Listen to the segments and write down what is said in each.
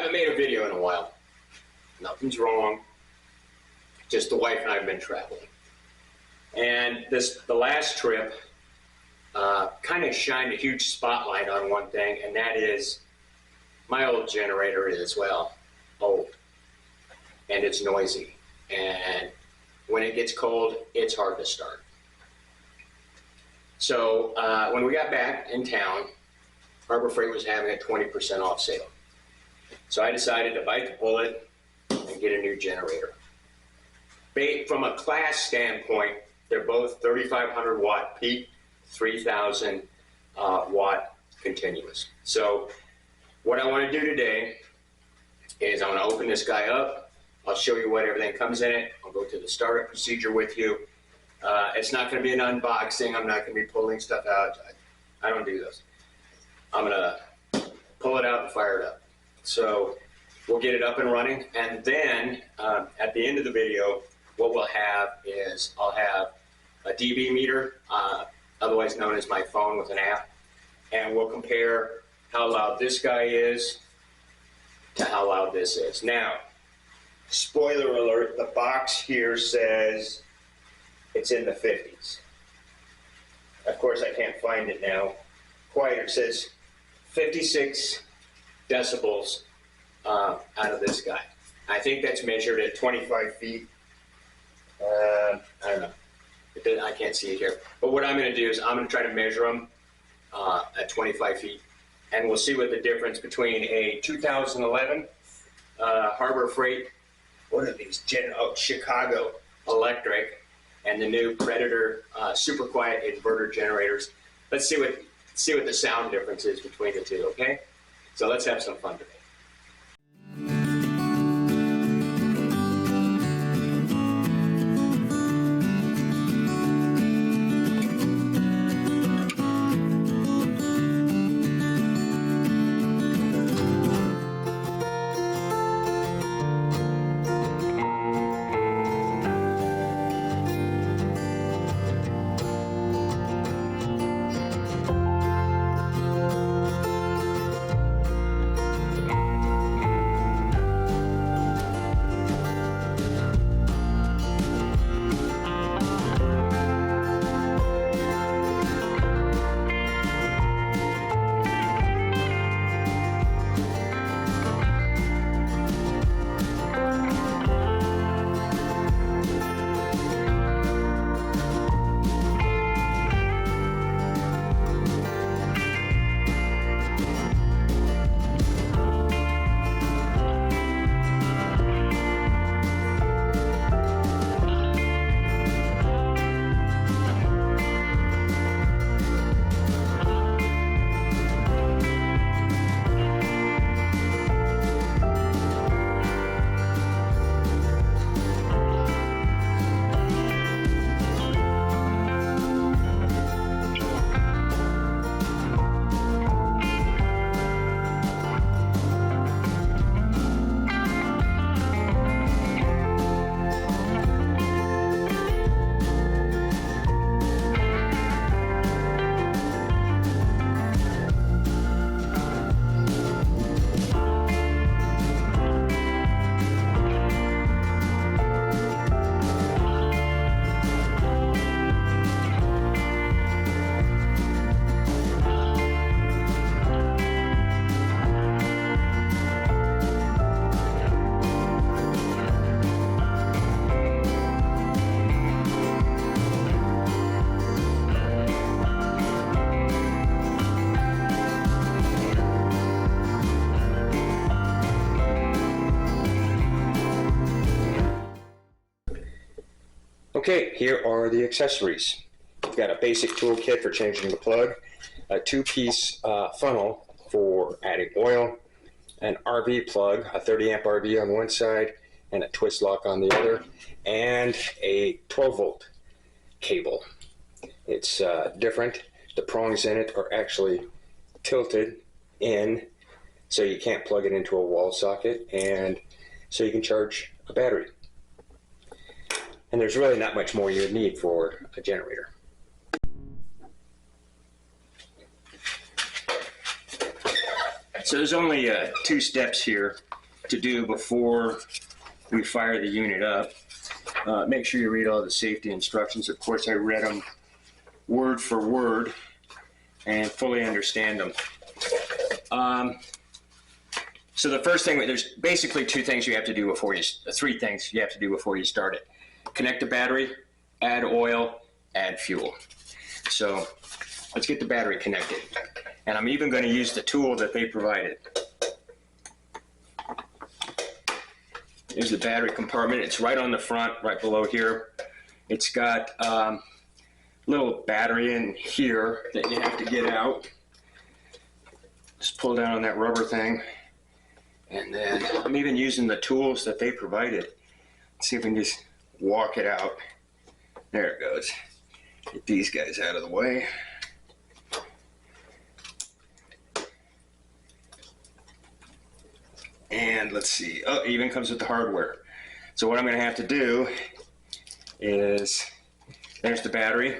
haven't made a video in a while. Nothing's wrong. Just the wife and I have been traveling. And the last trip kind of shined a huge spotlight on one thing, and that is my old generator is, well, old. And it's noisy. And when it gets cold, it's hard to start. So when we got back in town, Harbor Freight was having a 20% off sale. So I decided to bite the bullet and get a new generator. From a class standpoint, they're both 3,500 watt peak, 3,000 watt continuous. So what I want to do today is I'm going to open this guy up. I'll show you what everything comes in it. I'll go through the startup procedure with you. It's not going to be an unboxing. I'm not going to be pulling stuff out. I don't do those. I'm going to pull it out and fire it up. So we'll get it up and running. And then at the end of the video, what we'll have is I'll have a dB meter, otherwise known as my phone with an app. And we'll compare how loud this guy is to how loud this is. Now, spoiler alert, the box here says it's in the 50s. Of course, I can't find it now. Quieter, it says 56 decibels out of this guy. I think that's measured at 25 feet. I don't know. I can't see it here. But what I'm going to do is I'm going to try to measure them at 25 feet. And we'll see what the difference between a 2011 Harbor Freight, what are these? Chicago Electric, and the new Predator super quiet inverter generators. Let's see what the sound difference is between the two, okay? So let's have some fun today. Okay, here are the accessories. We've got a basic toolkit for changing the plug, a two-piece funnel for adding oil, an RV plug, a 30 amp RV on one side and a twist lock on the other, and a 12 volt cable. It's different. The prongs in it are actually tilted in so you can't plug it into a wall socket, and so you can charge a battery. And there's really not much more you would need for a generator. So there's only two steps here. to do before we fire the unit up. Make sure you read all the safety instructions. Of course, I read them word for word and fully understand them. So the first thing, there's basically three things you have to do before you start it. Connect the battery, add oil, add fuel. So let's get the battery connected. And I'm even going to use the tool that they provided. Here's the battery compartment. It's right on the front, right below here. It's got a little battery in here that you have to get out. Just pull down on that rubber thing. And then I'm even using the tools that they provided. Let's see if we can just walk it out. There it goes. Get these guys out of the way. And let's see, oh, it even comes with the hardware. So what I'm gonna have to do is, there's the battery.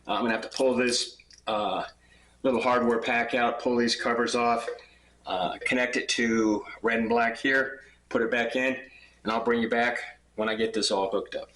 I'm gonna have to pull this little hardware pack out, pull these covers off, connect it to red and black here, put it back in, and I'll bring you back when I get this all hooked up.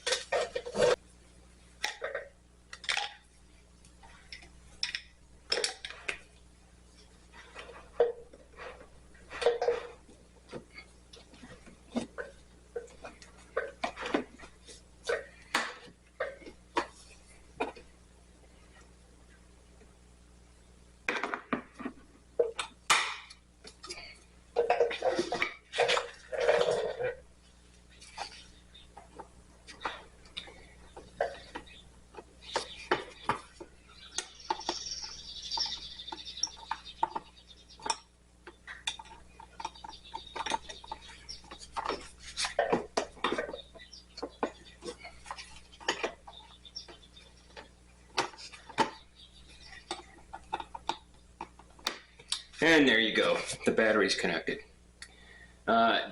And there you go, the battery's connected.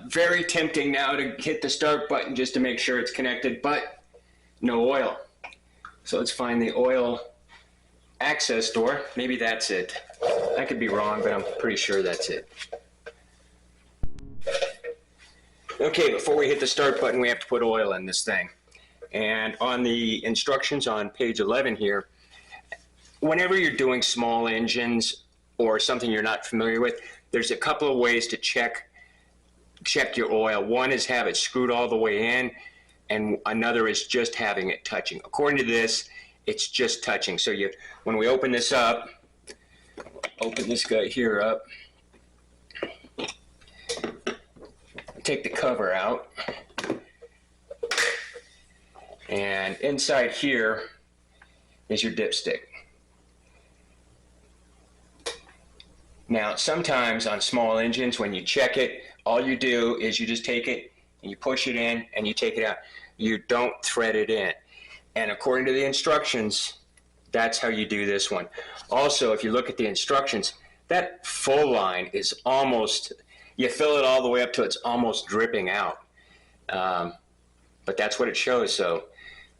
Very tempting now to hit the start button just to make sure it's connected, but no oil. So let's find the oil access door. Maybe that's it. I could be wrong, but I'm pretty sure that's it. Okay, before we hit the start button, we have to put oil in this thing. And on the instructions on page 11 here, whenever you're doing small engines or something you're not familiar with, there's a couple of ways to check your oil. One is have it screwed all the way in, and another is just having it touching. According to this, it's just touching. So when we open this up, open this guy here up, take the cover out, and inside here is your dipstick. Now, sometimes on small engines, when you check it, all you do is you just take it and you push it in and you take it out. You don't thread it in. And according to the instructions, that's how you do this one. Also, if you look at the instructions, that full line is almost, you fill it all the way up to it's almost dripping out. But that's what it shows. So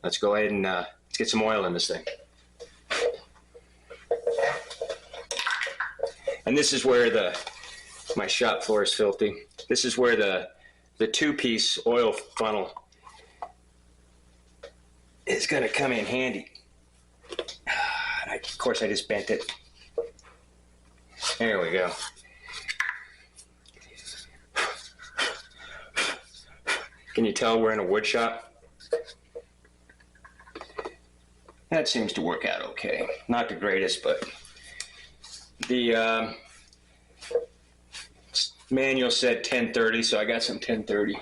let's go ahead and let's get some oil in this thing. And this is where my shop floor is filthy. This is where the two-piece oil funnel is going to come in handy. Of course, I just bent it. There we go. Can you tell we're in a wood shop? That seems to work out okay. Not the greatest, but the manual said 1030, so I got some 1030.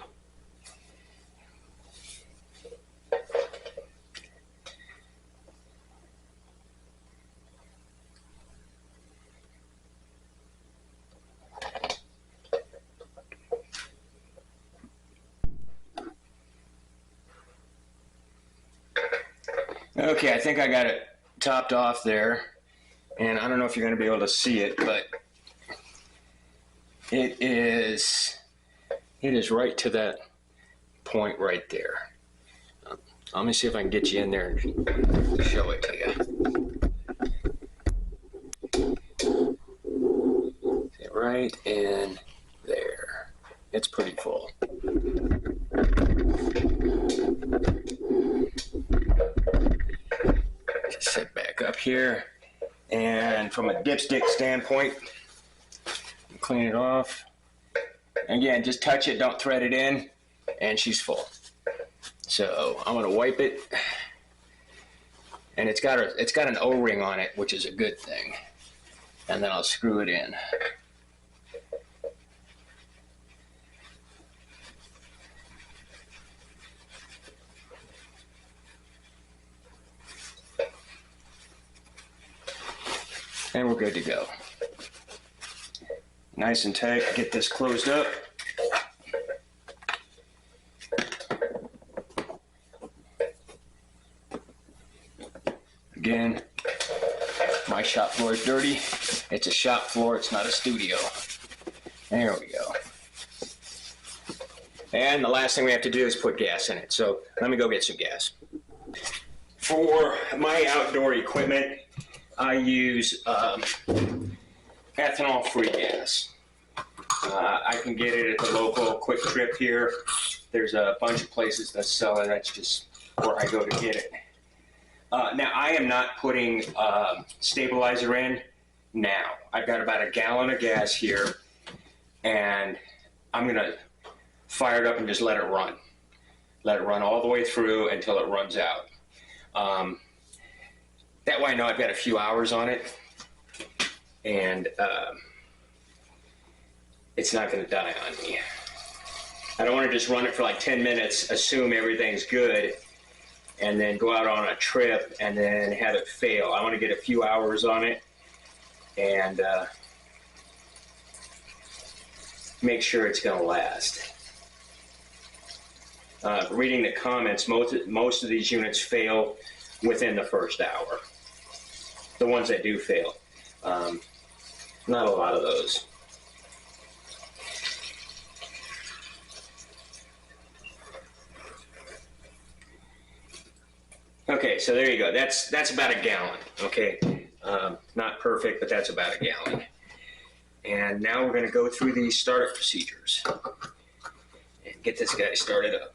Okay, I think I got it topped off there, and I don't know if you're going to be able to see it, but it is right to that point right there. Let me see if I can get you in there and show it to you. Right in there. it's pretty full. Just sit back up here, and from a dipstick standpoint, clean it off. Again, just touch it, don't thread it in, and she's full. So I'm gonna wipe it, and it's got an O-ring on it, which is a good thing. And then I'll screw it in. And we're good to go. Nice and tight, get this closed up. Again, my shop floor is dirty. It's a shop floor, it's not a studio. There we go. And the last thing we have to do is put gas in it. So let me go get some gas. For my outdoor equipment, I use ethanol-free gas. I can get it at the local Quick Trip here. There's a bunch of places that sell it. That's just where I go to get it. Now, I am not putting stabilizer in now. I've got about a gallon of gas here, and I'm going to fire it up and just let it run. Let it run all the way through until it runs out. That way I know I've got a few hours on it, and it's not going to die on me. I don't want to just run it for like 10 minutes, assume everything's good, and then go out on a trip and then have it fail. I want to get a few hours on it and make sure it's going to last. Reading the comments, most of these units fail within the first hour. The ones that do fail. Not a lot of those. Okay, so there you go. That's about a gallon. Okay, not perfect, but that's about a gallon. And now we're going to go through the startup procedures and get this guy started up.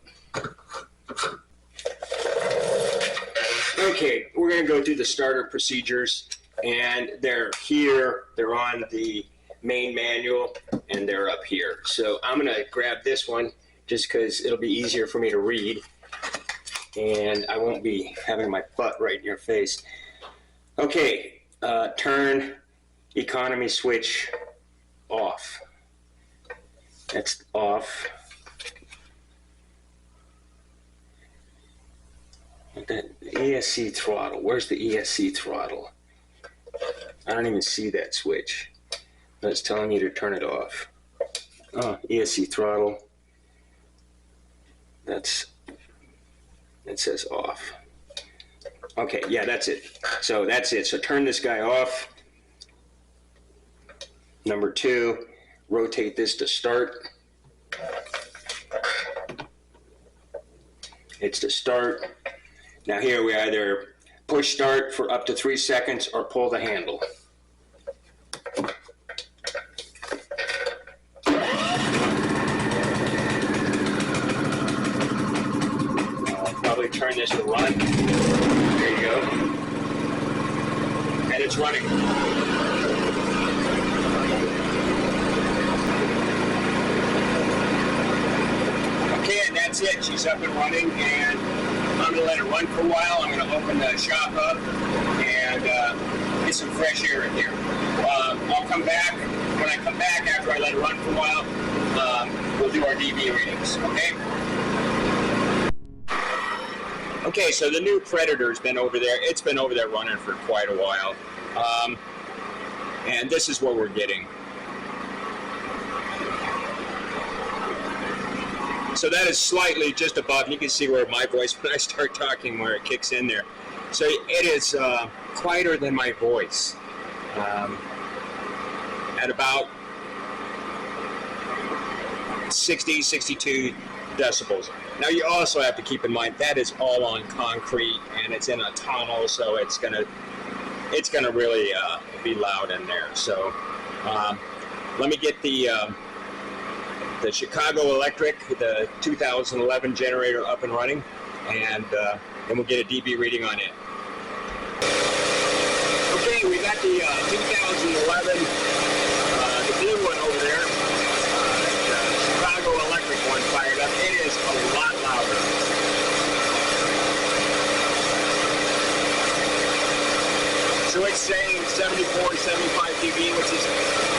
Okay, we're going to go through the starter procedures, and they're here, they're on the main manual, and they're up here. So I'm going to grab this one just because it'll be easier for me to read, and I won't be having my butt right in your face. Okay, turn economy switch off. That's off. That ESC throttle. Where's the ESC throttle? I don't even see that switch. But it's telling you to turn it off. Oh, ESC throttle. It says off. Okay, yeah, that's it. So that's it. So turn this guy off. Number 2, rotate this to start. It's to start. Now here we either push start for up to 3 seconds or pull the handle. Probably turn this to run. There you go. And it's running. Okay, and that's it. She's up and running, and I'm going to let it run for a while. I'm going to open the shop up and get some fresh air in here. I'll come back. When I come back after I let it run for a while, we'll do our DB readings, okay? Okay, so the new Predator's been over there. It's been over there running for quite a while. And this is what we're getting. So that is slightly just above. You can see where my voice, when I start talking, where it kicks in there. So it is quieter than my voice at about 60, 62 decibels. Now you also have to keep in mind that is all on concrete and it's in a tunnel, so it's gonna really be loud in there. So let me get the the Chicago Electric, the 2011 generator up and running, and we'll get a dB reading on it. Okay, we got the 2011, the blue one over there, the Chicago Electric one fired up. It is a lot louder. So it's saying 74 to 75 dB, which is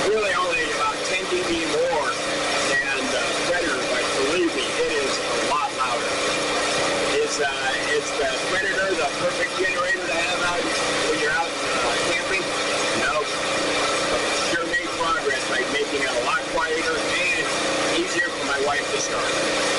really only about 10 dB more than the Predator, but believe me, it is a lot louder. Is the Predator the perfect generator to have out when you're out camping? No. Sure made progress by making it a lot quieter and easier for my wife to start.